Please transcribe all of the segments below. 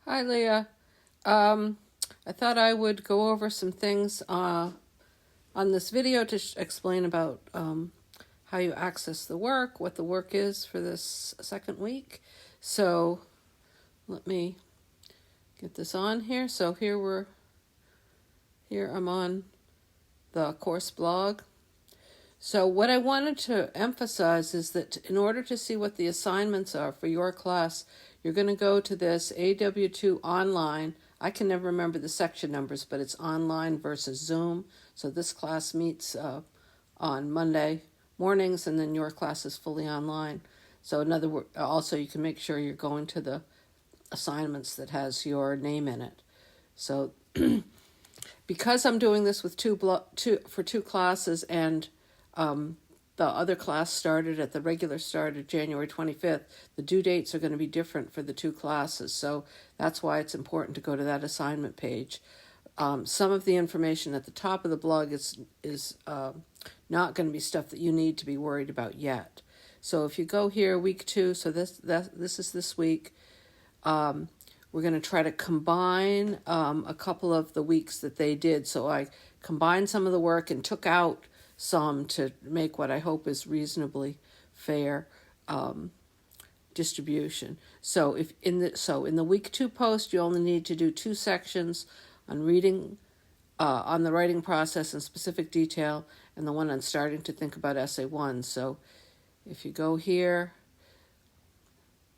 Hi, Leah. Um, I thought I would go over some things on this video to explain about how you access the work, what the work is for this second week. So let me get this on here. So here I'm on the course blog. So what I wanted to emphasize is that in order to see what the assignments are for your class, you're going to go to this AW2 online. I can never remember the section numbers, but it's online versus Zoom. So this class meets on Monday mornings, and then your class is fully online. So in other words, also you can make sure you're going to the assignments that has your name in it. So because I'm doing this with two classes, and the other class the regular started January 25th, the due dates are going to be different for the two classes. So that's why it's important to go to that assignment page. Some of the information at the top of the blog is not going to be stuff that you need to be worried about yet. So if you go here, week 2, so this is this week. We're going to try to combine a couple of the weeks that they did. So I combined some of the work and took out some to make what I hope is reasonably fair distribution. So in the week 2 post, you only need to do 2 sections on reading, on the writing process in specific detail, and the one on starting to think about essay 1. So if you go here,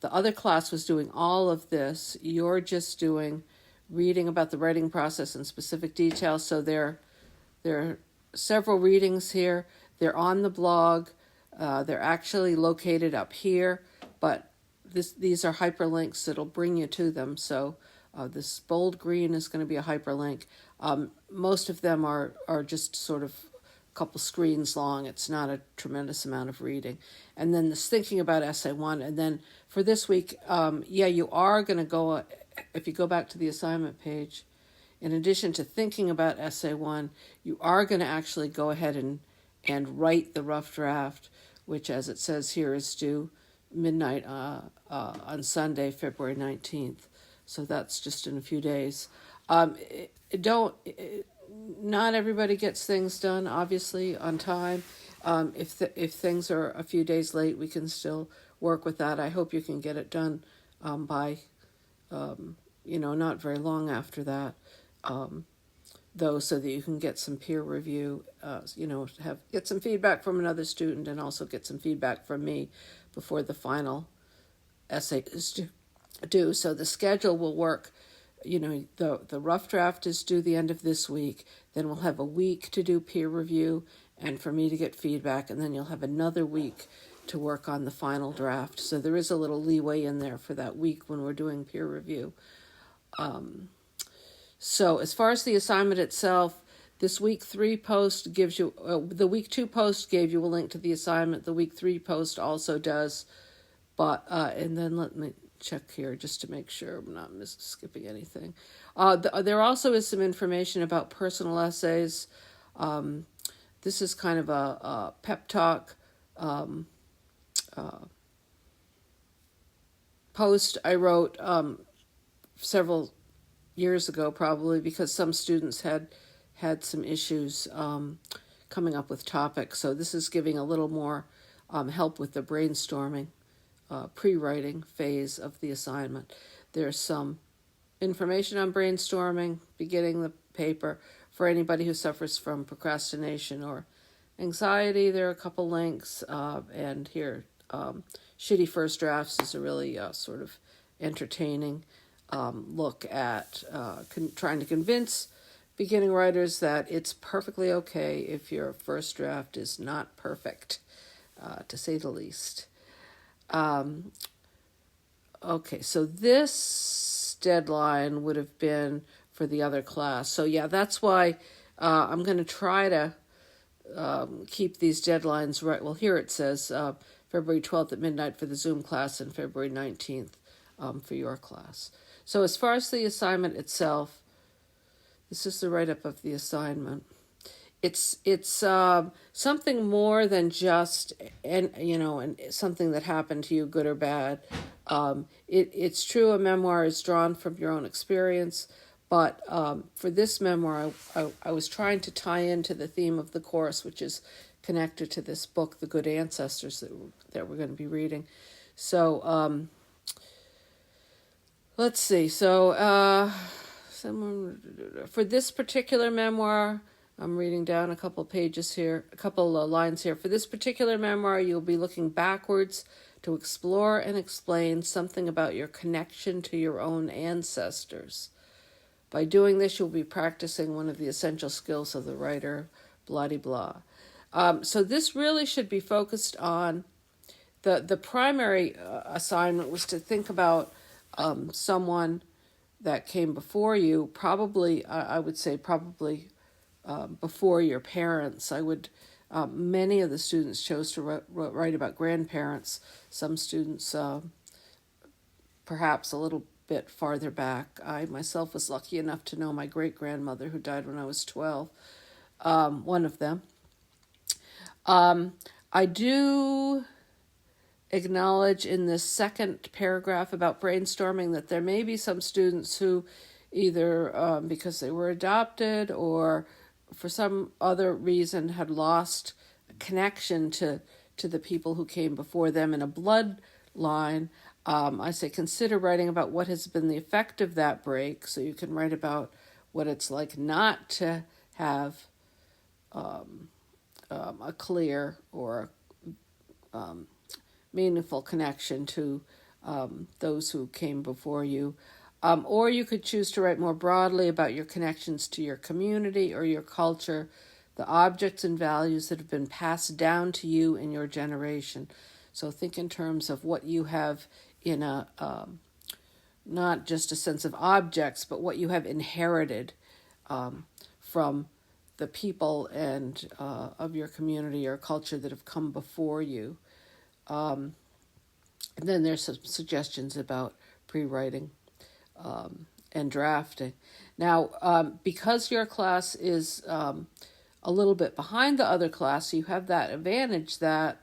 the other class was doing all of this. You're just doing reading about the writing process in specific detail. So there are several readings here. They're on the blog. They're actually located up here, but these are hyperlinks that'll bring you to them. So this bold green is going to be a hyperlink. Most of them are just sort of a couple screens long. It's not a tremendous amount of reading. And then this thinking about essay 1. And then for this week, you are going to go, if you go back to the assignment page, in addition to thinking about essay 1, you are going to actually go ahead and write the rough draft, which, as it says here, is due midnight on Sunday, February 19th. So that's just in a few days. Not everybody gets things done, obviously, on time. If things are a few days late, we can still work with that. I hope you can get it done by, not very long after that. Though, so that you can get some peer review, get some feedback from another student, and also get some feedback from me before the final essay is due. So the schedule will work. The rough draft is due the end of this week. Then we'll have a week to do peer review and for me to get feedback, and then you'll have another week to work on the final draft. So there is a little leeway in there for that week when we're doing peer review. So as far as the assignment itself, this week 3 post gives you, the week 2 post gave you a link to the assignment. The week 3 post also does, but, and then let me check here just to make sure I'm not skipping anything. There also is some information about personal essays. This is kind of a pep talk post I wrote several years ago, probably because some students had some issues coming up with topics. So this is giving a little more help with the brainstorming pre-writing phase of the assignment. There's some information on brainstorming, beginning the paper. For anybody who suffers from procrastination or anxiety, there are a couple links. And here, Shitty First Drafts is a really sort of entertaining look at trying to convince beginning writers that it's perfectly okay if your first draft is not perfect, to say the least. Okay, so this deadline would have been for the other class. So yeah, that's why I'm going to try to keep these deadlines right. Well, here it says February 12th at midnight for the Zoom class and February 19th for your class. So as far as the assignment itself, this is the write-up of the assignment. it's something more than just and something that happened to you, good or bad. It's true a memoir is drawn from your own experience, but for this memoir, I was trying to tie into the theme of the course, which is connected to this book, The Good Ancestors, that we're going to be reading. So let's see. So for this particular memoir, I'm reading down a couple pages here, a couple lines here. For this particular memoir, you'll be looking backwards to explore and explain something about your connection to your own ancestors. By doing this, you'll be practicing one of the essential skills of the writer, blah-de-blah. So this really should be focused on the primary assignment was to think about someone that came before you, probably, I would say probably before your parents. Many of the students chose to write about grandparents. Some students perhaps a little bit farther back. I myself was lucky enough to know my great-grandmother, who died when I was 12, one of them. I do acknowledge in this second paragraph about brainstorming that there may be some students who either because they were adopted or for some other reason had lost connection to the people who came before them in a bloodline. I say consider writing about what has been the effect of that break, so you can write about what it's like not to have a clear or meaningful connection to those who came before you. Or you could choose to write more broadly about your connections to your community or your culture, the objects and values that have been passed down to you in your generation. So think in terms of what you have in not just a sense of objects, but what you have inherited from the people and of your community or culture that have come before you. And then there's some suggestions about pre-writing and drafting. Now, because your class is a little bit behind the other class, you have that advantage that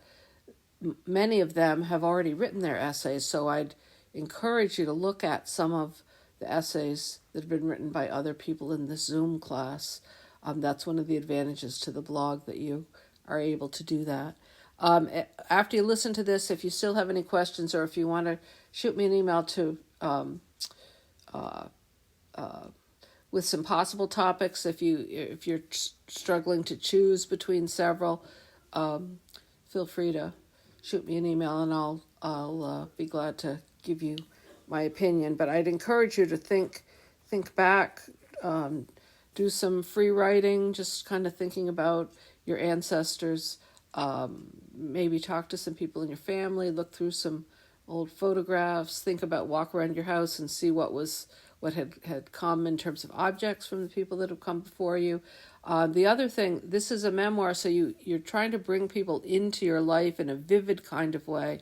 many of them have already written their essays, so I'd encourage you to look at some of the essays that have been written by other people in this Zoom class. That's one of the advantages to the blog, that you are able to do that. After you listen to this, if you still have any questions or if you want to shoot me an email to with some possible topics, if you're struggling to choose between several, feel free to shoot me an email and I'll be glad to give you my opinion. But I'd encourage you to think back, do some free writing, just kind of thinking about your ancestors. Maybe talk to some people in your family, look through some old photographs, think about, walk around your house and see what had come in terms of objects from the people that have come before you. The other thing, this is a memoir, so you're trying to bring people into your life in a vivid kind of way.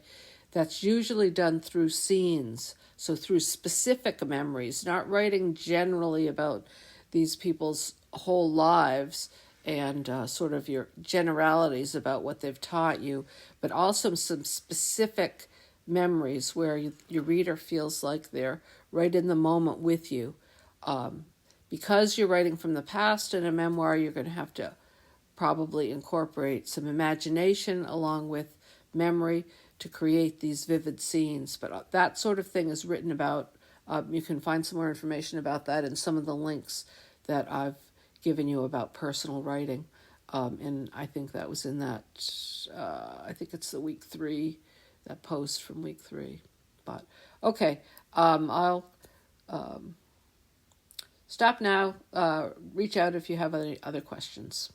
That's usually done through scenes, so through specific memories, not writing generally about these people's whole lives and sort of your generalities about what they've taught you, but also some specific memories where your reader feels like they're right in the moment with you. Because you're writing from the past in a memoir, you're going to have to probably incorporate some imagination along with memory to create these vivid scenes. But that sort of thing is written about. You can find some more information about that in some of the links that I've given you about personal writing. And I think that was in that, I think it's the week 3, that post from week 3. But, okay, I'll stop now. Reach out if you have any other questions.